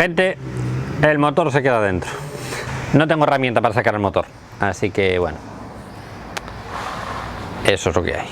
Gente, el motor se queda dentro. No tengo herramienta para sacar el motor, así que bueno, eso es lo que hay.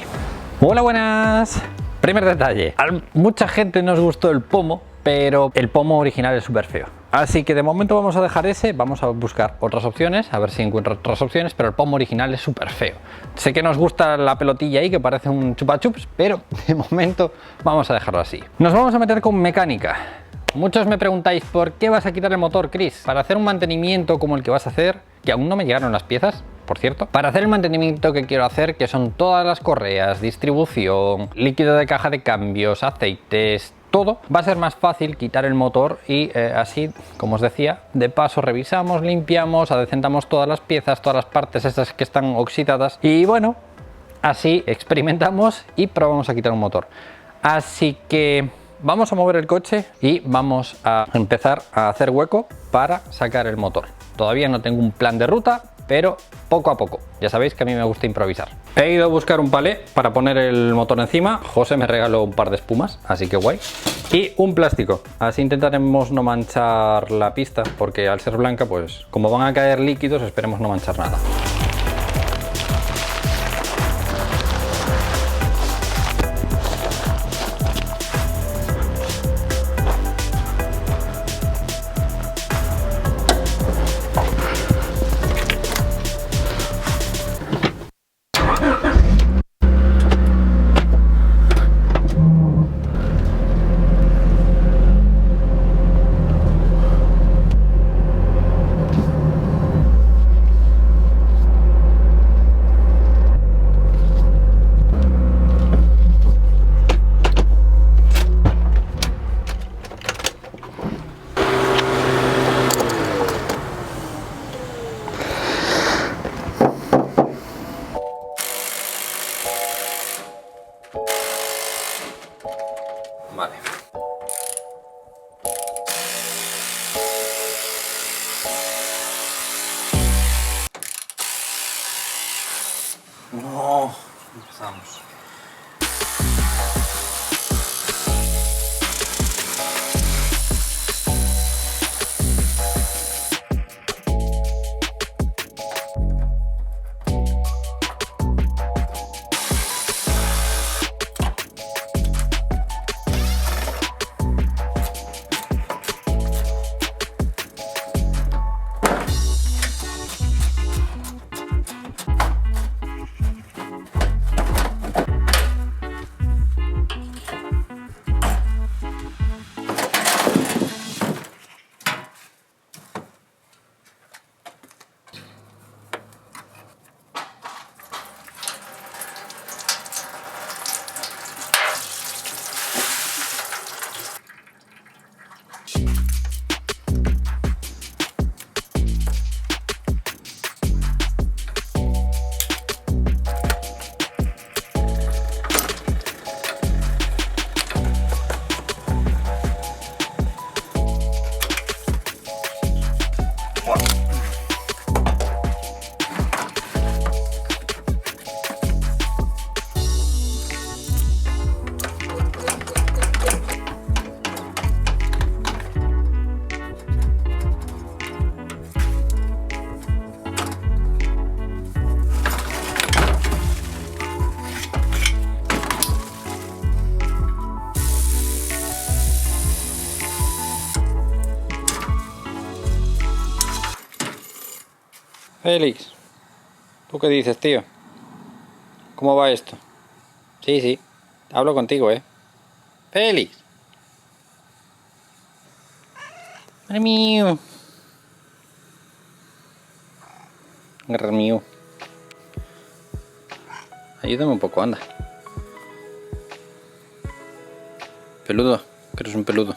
Hola, buenas. Primer detalle, a mucha gente nos gustó el pomo, pero el pomo original es súper feo. Así que de momento vamos a dejar ese, vamos a buscar otras opciones, a ver si encuentro otras opciones, pero el pomo original es súper feo. Sé que nos gusta la pelotilla ahí, que parece un chupa chups, pero de momento vamos a dejarlo así. Nos vamos a meter con mecánica. Muchos me preguntáis, ¿por qué vas a quitar el motor, Chris? Para hacer un mantenimiento como el que vas a hacer, que aún no me llegaron las piezas, por cierto. Para hacer el mantenimiento que quiero hacer, que son todas las correas, distribución, líquido de caja de cambios, aceites, todo, va a ser más fácil quitar el motor y así, como os decía, de paso revisamos, limpiamos, adecentamos todas las piezas, todas las partes estas que están oxidadas y bueno, así experimentamos y probamos a quitar un motor. Así que vamos a mover el coche y vamos a empezar a hacer hueco para sacar el motor. Todavía no tengo un plan de ruta, pero poco a poco. Ya sabéis que a mí me gusta improvisar. He ido a buscar un palé para poner el motor encima. José me regaló un par de espumas, así que guay. Y un plástico. Así intentaremos no manchar la pista, porque al ser blanca, pues como van a caer líquidos, esperemos no manchar nada. Vale. No, empezamos. Félix, ¿tú qué dices, tío? ¿Cómo va esto? Sí, hablo contigo, Félix. Madre mío. Madre mío. Ayúdame un poco, anda. Peludo, que eres un peludo.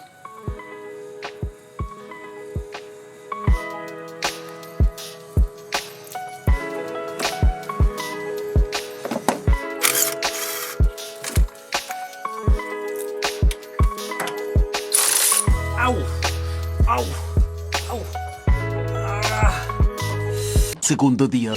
¡Au! ¡Au! ¡Au! ¡Ah! Segundo día.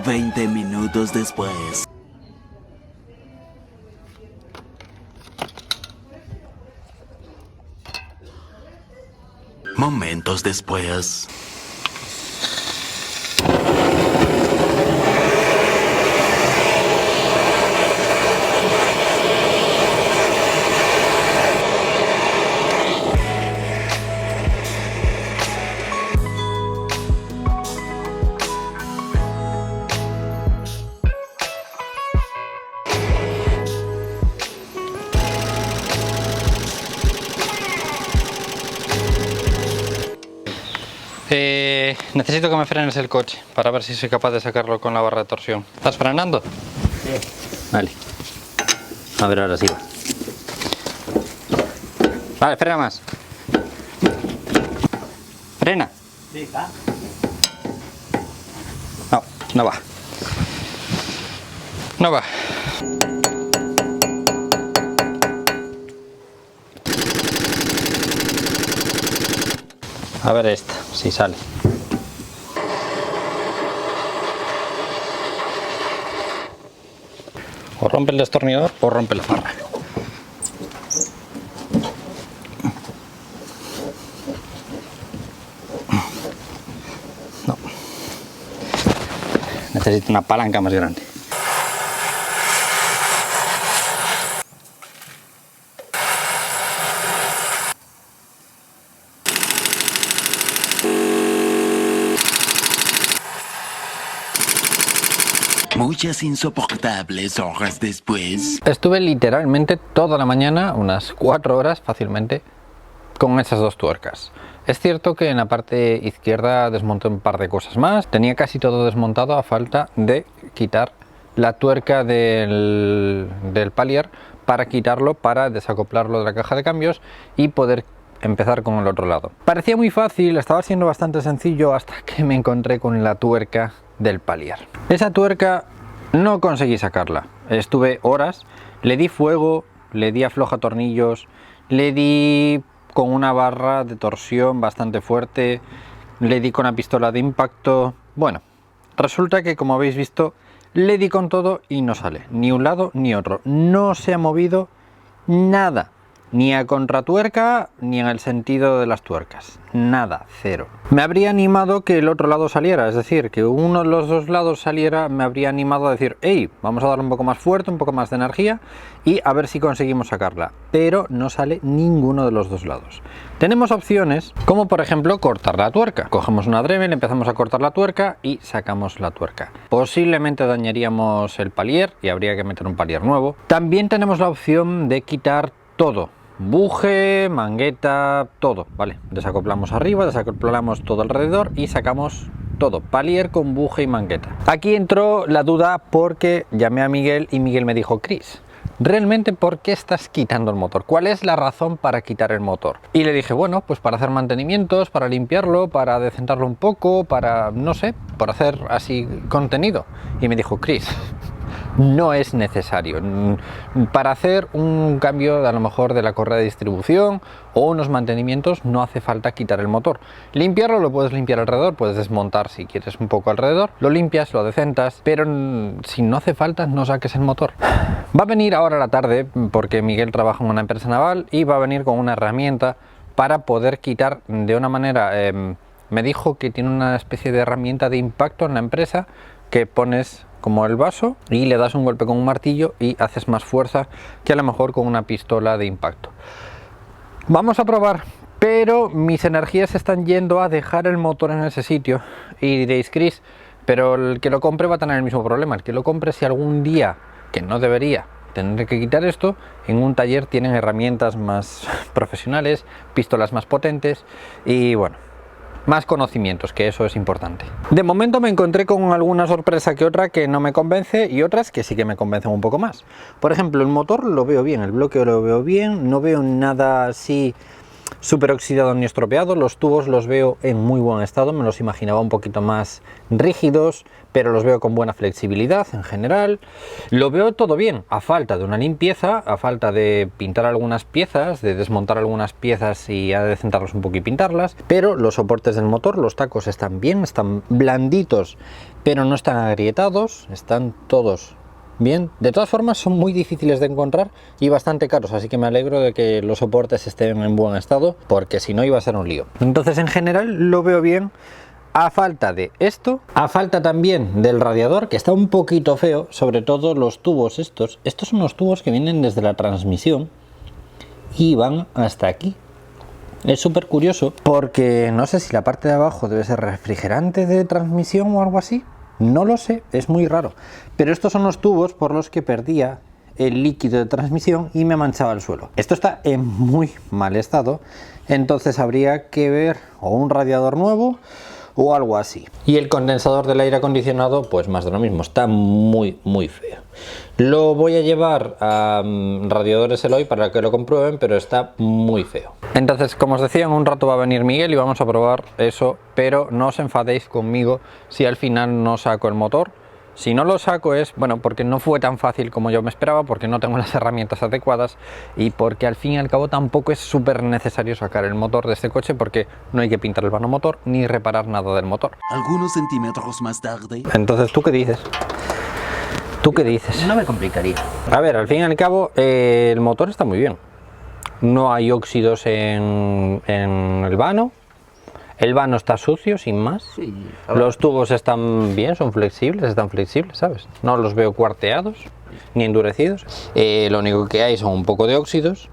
20 minutos después. Momentos después. Necesito que me frenes el coche para ver si soy capaz de sacarlo con la barra de torsión. ¿Estás frenando? Sí. Vale. A ver, ahora sí va. Vale, frena más. Frena. Sí, va. No, no va. No va. A ver esta, si sale. O rompe el destornillador o rompe la barra. No. Necesito una palanca más grande. Muchas insoportables horas después. Estuve literalmente toda la mañana, unas 4 horas fácilmente, con esas dos tuercas. Es cierto que en la parte izquierda desmonté un par de cosas más. Tenía casi todo desmontado a falta de quitar la tuerca del palier para quitarlo, para desacoplarlo de la caja de cambios y poder empezar con el otro lado. Parecía muy fácil, estaba siendo bastante sencillo hasta que me encontré con la tuerca del palier. Esa tuerca no conseguí sacarla. Estuve horas, le di fuego, le di afloja tornillos, le di con una barra de torsión bastante fuerte, le di con una pistola de impacto. Bueno, resulta que, como habéis visto, le di con todo y no sale ni un lado ni otro. No se ha movido nada, ni a contratuerca ni en el sentido de las tuercas, nada, cero. Me habría animado que el otro lado saliera, es decir, que uno de los dos lados saliera, me habría animado a decir, hey, vamos a darle un poco más fuerte, un poco más de energía y a ver si conseguimos sacarla, pero no sale ninguno de los dos lados. Tenemos opciones como, por ejemplo, cortar la tuerca. Cogemos una Dremel, empezamos a cortar la tuerca y sacamos la tuerca. Posiblemente dañaríamos el palier y habría que meter un palier nuevo. También tenemos la opción de quitar todo, buje, mangueta, todo, vale, desacoplamos arriba, desacoplamos todo alrededor y sacamos todo, palier con buje y mangueta. Aquí entró la duda porque llamé a Miguel y Miguel me dijo, Chris, ¿realmente por qué estás quitando el motor? ¿Cuál es la razón para quitar el motor? Y le dije, bueno, pues para hacer mantenimientos, para limpiarlo, para decentrarlo un poco, para, no sé, por hacer así contenido. Y me dijo, Chris, no es necesario. Para hacer un cambio a lo mejor de la correa de distribución o unos mantenimientos no hace falta quitar el motor. Limpiarlo lo puedes limpiar alrededor, puedes desmontar si quieres un poco alrededor, lo limpias, lo decentas, pero si no hace falta no saques el motor. Va a venir ahora a la tarde porque Miguel trabaja en una empresa naval y va a venir con una herramienta para poder quitar de una manera, me dijo que tiene una especie de herramienta de impacto en la empresa que pones como el vaso y le das un golpe con un martillo y haces más fuerza que a lo mejor con una pistola de impacto. Vamos a probar, pero mis energías están yendo a dejar el motor en ese sitio y diréis, Chris, pero el que lo compre va a tener el mismo problema. El que lo compre, si algún día, que no debería, tener que quitar esto, en un taller tienen herramientas más profesionales, pistolas más potentes y bueno, más conocimientos, que eso es importante. De momento me encontré con alguna sorpresa que otra que no me convence y otras que sí que me convencen un poco más. Por ejemplo, el motor lo veo bien, el bloqueo lo veo bien, no veo nada así súper oxidado ni estropeado, los tubos los veo en muy buen estado, me los imaginaba un poquito más rígidos, pero los veo con buena flexibilidad en general. Lo veo todo bien, a falta de una limpieza, a falta de pintar algunas piezas, de desmontar algunas piezas y a decentarlos un poco y pintarlas, pero los soportes del motor, los tacos están bien, están blanditos pero no están agrietados, están todos bien. De todas formas son muy difíciles de encontrar y bastante caros, así que me alegro de que los soportes estén en buen estado, porque si no iba a ser un lío. Entonces en general lo veo bien, a falta de esto, a falta también del radiador, que está un poquito feo, sobre todo los tubos estos. Estos son los tubos que vienen desde la transmisión y van hasta aquí. Es súper curioso porque no sé si la parte de abajo debe ser refrigerante de transmisión o algo así. No lo sé, es muy raro. Pero estos son los tubos por los que perdía el líquido de transmisión y me manchaba el suelo. Esto está en muy mal estado, entonces habría que ver o un radiador nuevo o algo así. Y el condensador del aire acondicionado, pues más de lo mismo, está muy feo. Lo voy a llevar a Radiadores Eloy para que lo comprueben, pero está muy feo. Entonces, como os decía, en un rato va a venir Miguel y vamos a probar eso, pero no os enfadéis conmigo si al final no saco el motor. Si no lo saco es, bueno, porque no fue tan fácil como yo me esperaba, porque no tengo las herramientas adecuadas y porque al fin y al cabo tampoco es súper necesario sacar el motor de este coche, porque no hay que pintar el vano motor ni reparar nada del motor. Algunos centímetros más tarde. Entonces, ¿tú qué dices? ¿Tú qué dices? No me complicaría. A ver, al fin y al cabo, el motor está muy bien. No hay óxidos en el vano. El vano está sucio, sin más. Sí, Los tubos están bien, están flexibles, ¿sabes? No los veo cuarteados ni endurecidos. Lo único que hay son un poco de óxidos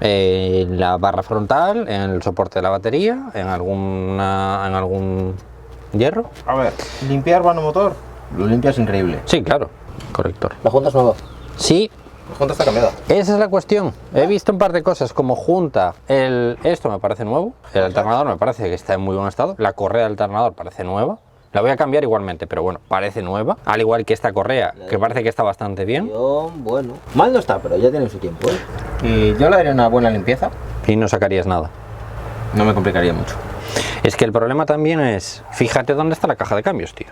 en la barra frontal, en el soporte de la batería, en algún hierro. A ver, limpiar vano motor, lo limpias increíble. Sí, claro, corrector. La junta es nueva. Sí. La junta está cambiada. Esa es la cuestión. He visto un par de cosas como junta. Esto me parece nuevo. El alternador me parece que está en muy buen estado. La correa del alternador parece nueva. La voy a cambiar igualmente, pero bueno, parece nueva. Al igual que esta correa, que parece que está bastante bien. Bueno, mal no está, pero ya tiene su tiempo, ¿eh? Y yo le daría una buena limpieza. Y no sacarías nada. No me complicaría mucho. Es que el problema también es, fíjate dónde está la caja de cambios, tío.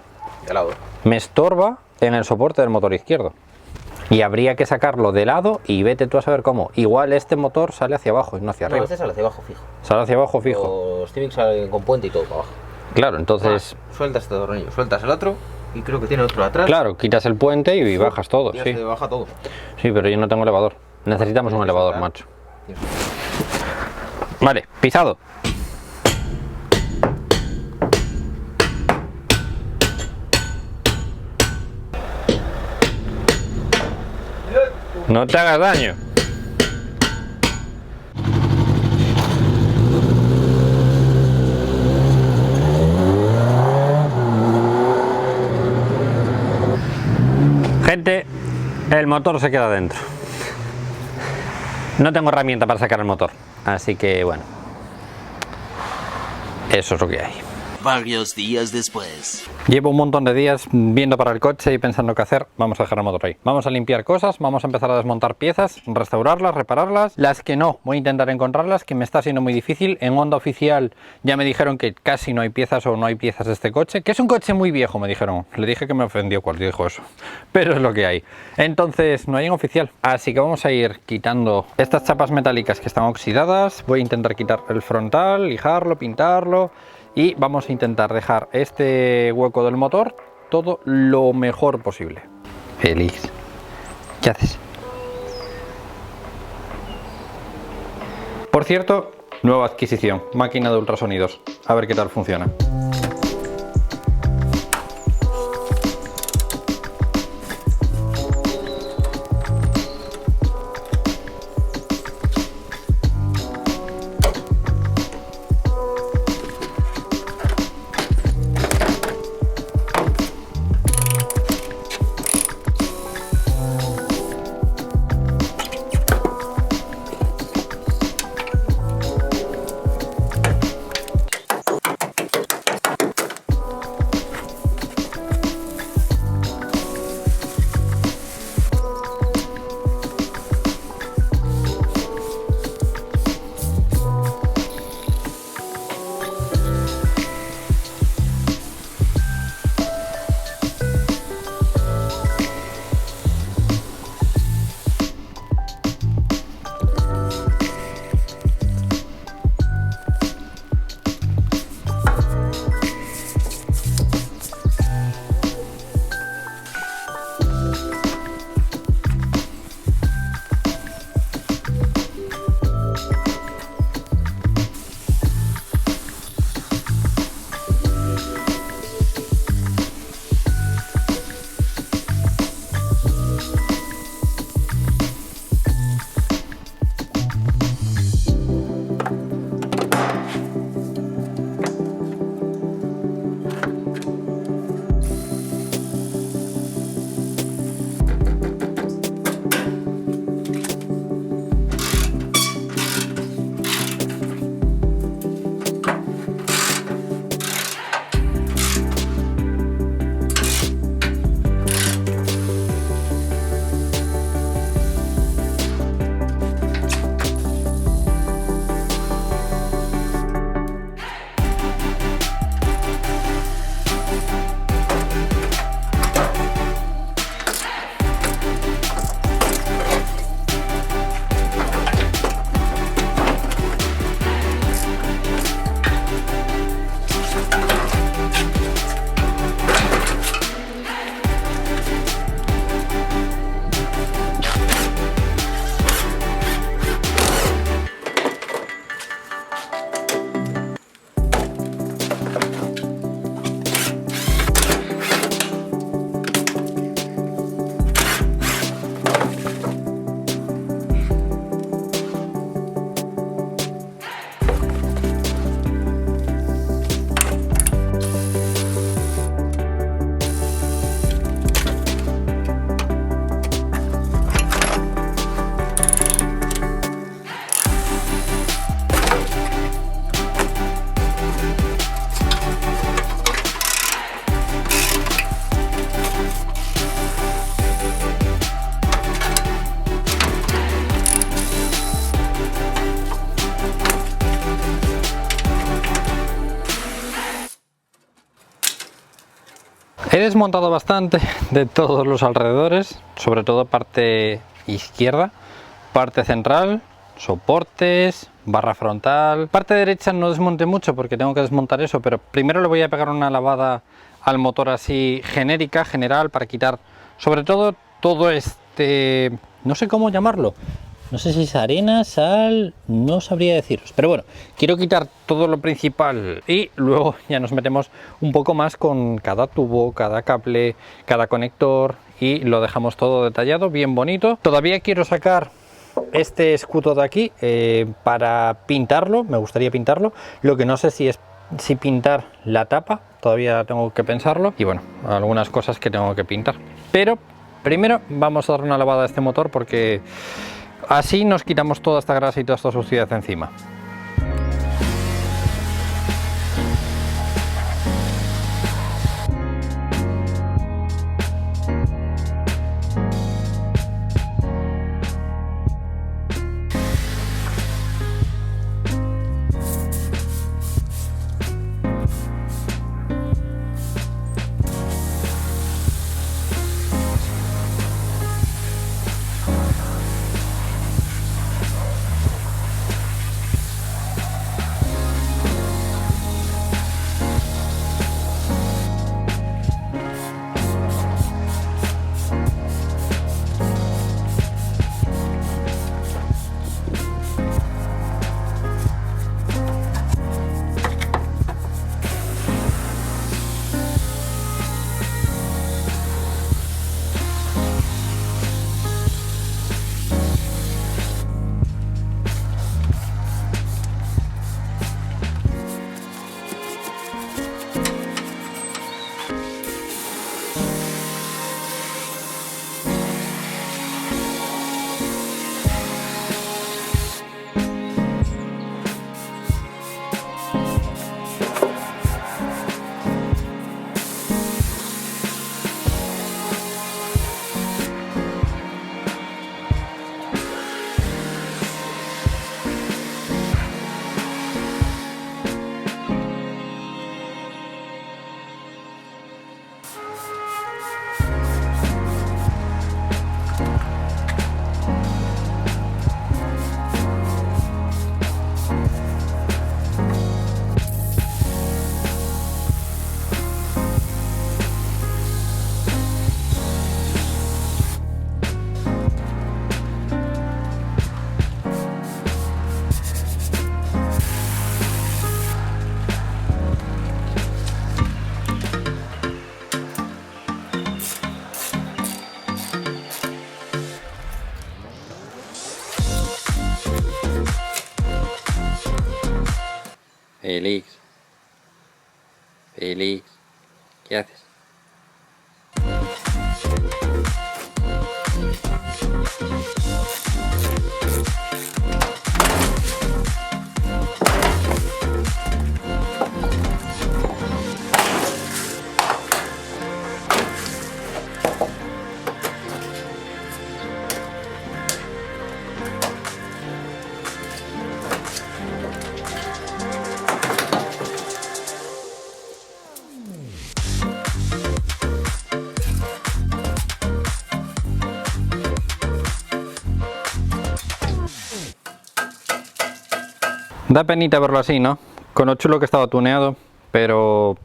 De lado. Me estorba en el soporte del motor izquierdo. Y habría que sacarlo de lado y vete tú a saber cómo. Igual este motor sale hacia abajo y no hacia arriba. No, este sale hacia abajo fijo. Sale hacia abajo fijo. Los Civic salen con puente y todo para abajo. Claro, entonces... Sueltas este tornillo, sueltas el otro y creo que tiene otro atrás. Claro, quitas el puente y bajas todo, Ya sí. se baja todo. Sí, pero yo no tengo elevador. Necesitamos un elevador, macho. Vale, pisado. No te hagas daño. Gente, el motor se queda dentro. No tengo herramienta para sacar el motor, así que bueno, eso es lo que hay. Varios días después. Llevo un montón de días viendo para el coche y pensando qué hacer. Vamos a dejar el motor ahí. Vamos a limpiar cosas, vamos a empezar a desmontar piezas, restaurarlas, repararlas. Las que no, voy a intentar encontrarlas, que me está siendo muy difícil. En Honda Oficial ya me dijeron que casi no hay piezas o no hay piezas de este coche, que es un coche muy viejo, me dijeron. Le dije que me ofendió cuando dijo eso, pero es lo que hay. Entonces no hay en Oficial, así que vamos a ir quitando estas chapas metálicas que están oxidadas. Voy a intentar quitar el frontal, lijarlo, pintarlo. Y vamos a intentar dejar este hueco del motor todo lo mejor posible. Félix, ¿qué haces? Por cierto, nueva adquisición, máquina de ultrasonidos. A ver qué tal funciona. desmontado bastante de todos los alrededores, sobre todo parte izquierda, parte central, soportes, barra frontal. Parte derecha no desmonté mucho porque tengo que desmontar eso, pero primero le voy a pegar una lavada al motor así genérica, general, para quitar sobre todo este, no sé cómo llamarlo, no sé si es arena, sal, no sabría deciros, pero bueno, quiero quitar todo lo principal y luego ya nos metemos un poco más con cada tubo, cada cable, cada conector y lo dejamos todo detallado, bien bonito. Todavía quiero sacar este escudo de aquí para pintarlo, me gustaría pintarlo, lo que no sé si pintar la tapa, todavía tengo que pensarlo, y bueno, algunas cosas que tengo que pintar, pero primero vamos a dar una lavada a este motor porque así nos quitamos toda esta grasa y toda esta suciedad encima. Félix, ¿qué haces? Da penita verlo así, ¿no? Con lo chulo que estaba tuneado, pero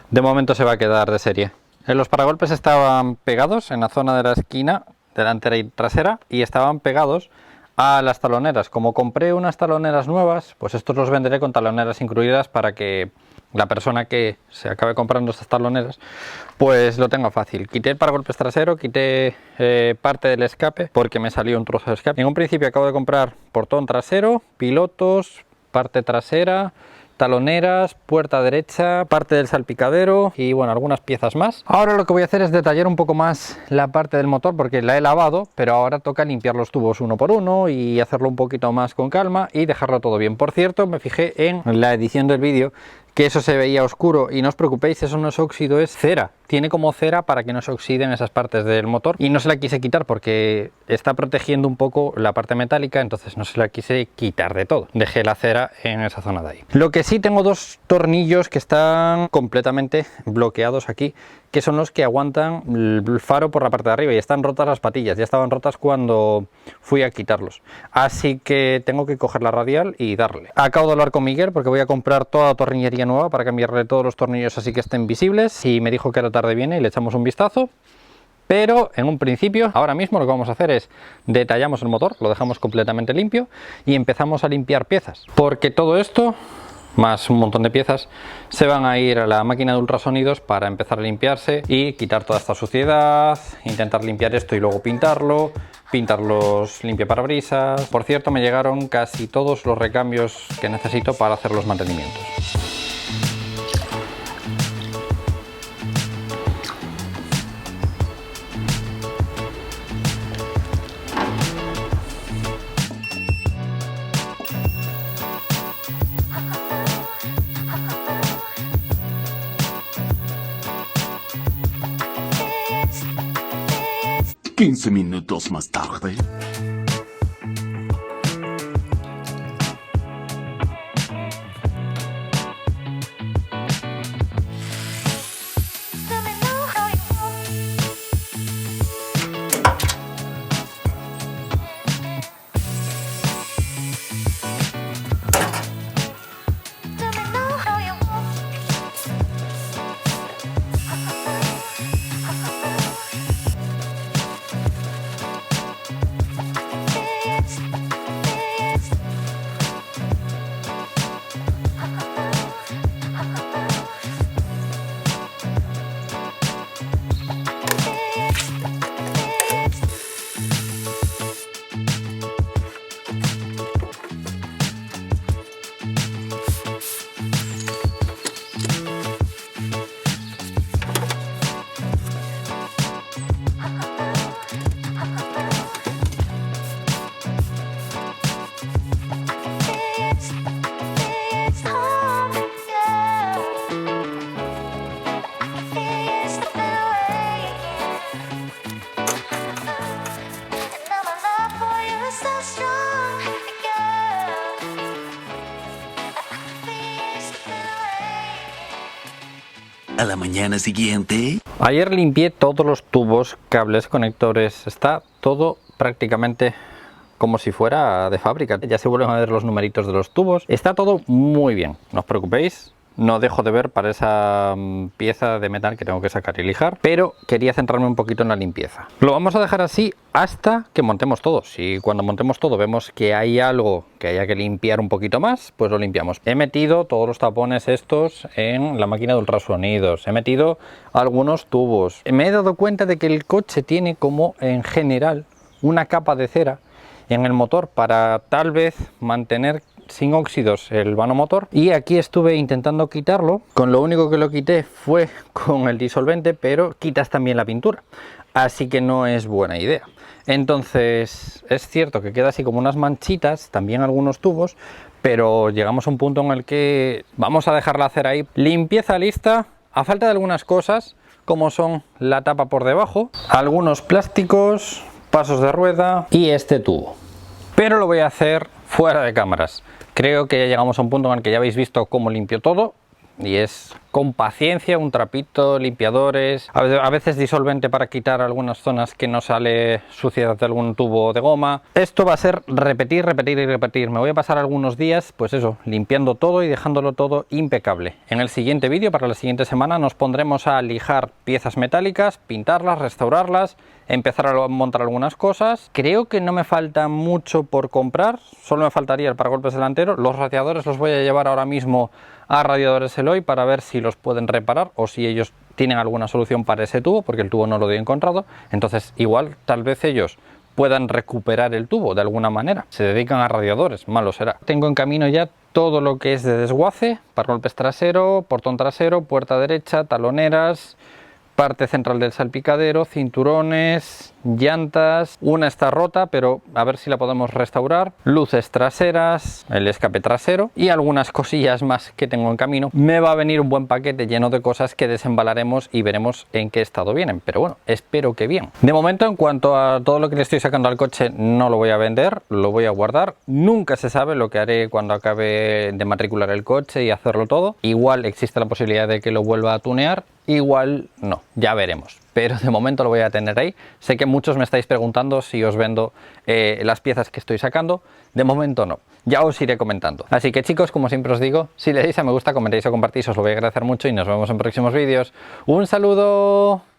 de momento se va a quedar de serie. Los paragolpes estaban pegados en la zona de la esquina delantera y trasera y estaban pegados a las taloneras. Como compré unas taloneras nuevas, pues estos los venderé con taloneras incluidas para que la persona que se acabe comprando estas taloneras pues lo tenga fácil. Quité el paragolpes trasero, quité parte del escape porque me salió un trozo de escape. En un principio acabo de comprar portón trasero, pilotos, parte trasera, taloneras, puerta derecha, parte del salpicadero y bueno, algunas piezas más. Ahora lo que voy a hacer es detallar un poco más la parte del motor porque la he lavado, pero ahora toca limpiar los tubos uno por uno y hacerlo un poquito más con calma y dejarlo todo bien. Por cierto, me fijé en la edición del vídeo que eso se veía oscuro y no os preocupéis, eso no es óxido, es cera. tiene como cera para que no se oxiden esas partes del motor, y no se la quise quitar porque está protegiendo un poco la parte metálica, entonces no se la quise quitar de todo. Dejé la cera en esa zona de ahí. Lo que sí, tengo dos tornillos que están completamente bloqueados aquí, que son los que aguantan el faro por la parte de arriba, y están rotas las patillas, ya estaban rotas cuando fui a quitarlos, así que tengo que coger la radial y darle. Acabo de hablar con Miguel porque voy a comprar toda la tornillería nueva para cambiarle todos los tornillos así que estén visibles, y me dijo que a la tarde viene y le echamos un vistazo. Pero en un principio, ahora mismo lo que vamos a hacer es detallamos el motor, lo dejamos completamente limpio y empezamos a limpiar piezas, porque todo esto más un montón de piezas se van a ir a la máquina de ultrasonidos para empezar a limpiarse y quitar toda esta suciedad, intentar limpiar esto y luego pintarlo, pintar los limpiaparabrisas. Por cierto, me llegaron casi todos los recambios que necesito para hacer los mantenimientos. Quince minutos más tarde. A la mañana siguiente. Ayer limpié todos los tubos, cables, conectores, está todo prácticamente como si fuera de fábrica. Ya se vuelven a ver los numeritos de los tubos, está todo muy bien, no os preocupéis. No dejo de ver para esa pieza de metal que tengo que sacar y lijar, pero quería centrarme un poquito en la limpieza. Lo vamos a dejar así hasta que montemos todo. Si cuando montemos todo vemos que hay algo que haya que limpiar un poquito más, pues lo limpiamos. He metido todos los tapones estos en la máquina de ultrasonidos, he metido algunos tubos. Me he dado cuenta de que el coche tiene como en general una capa de cera en el motor para tal vez mantener sin óxidos el vano motor, y aquí estuve intentando quitarlo. Con lo único que lo quité fue con el disolvente, pero quitas también la pintura, así que no es buena idea. Entonces es cierto que queda así como unas manchitas, también algunos tubos, pero llegamos a un punto en el que vamos a dejarla hacer ahí. Limpieza lista, a falta de algunas cosas como son la tapa por debajo, algunos plásticos, pasos de rueda y este tubo, pero lo voy a hacer fuera de cámaras. Creo que ya llegamos a un punto en el que ya habéis visto cómo limpio todo, y es con paciencia, un trapito, limpiadores, a veces disolvente para quitar algunas zonas que no sale suciedad de algún tubo de goma. Esto va a ser repetir, repetir y repetir. Me voy a pasar algunos días, pues eso, limpiando todo y dejándolo todo impecable. En el siguiente vídeo, para la siguiente semana, nos pondremos a lijar piezas metálicas, pintarlas, restaurarlas, empezar a montar algunas cosas. Creo que no me falta mucho por comprar, solo me faltaría el paragolpes delantero. Los radiadores los voy a llevar ahora mismo a Radiadores Eloy para ver si los pueden reparar o si ellos tienen alguna solución para ese tubo, porque el tubo no lo he encontrado. Entonces igual tal vez ellos puedan recuperar el tubo de alguna manera. Se dedican a radiadores, malo será. Tengo en camino ya todo lo que es de desguace: paragolpes trasero, portón trasero, puerta derecha, taloneras, parte central del salpicadero, cinturones, llantas, una está rota, pero a ver si la podemos restaurar, luces traseras, el escape trasero y algunas cosillas más que tengo en camino. Me va a venir un buen paquete lleno de cosas que desembalaremos y veremos en qué estado vienen, pero bueno, espero que bien. De momento, en cuanto a todo lo que le estoy sacando al coche, no lo voy a vender, lo voy a guardar. Nunca se sabe lo que haré cuando acabe de matricular el coche y hacerlo todo. Igual existe la posibilidad de que lo vuelva a tunear, igual no, ya veremos. Pero de momento lo voy a tener ahí. Sé que muchos me estáis preguntando si os vendo las piezas que estoy sacando. De momento no, ya os iré comentando. Así que chicos, como siempre os digo, si le dais a me gusta, comentáis o compartís, os lo voy a agradecer mucho y nos vemos en próximos vídeos. ¡Un saludo!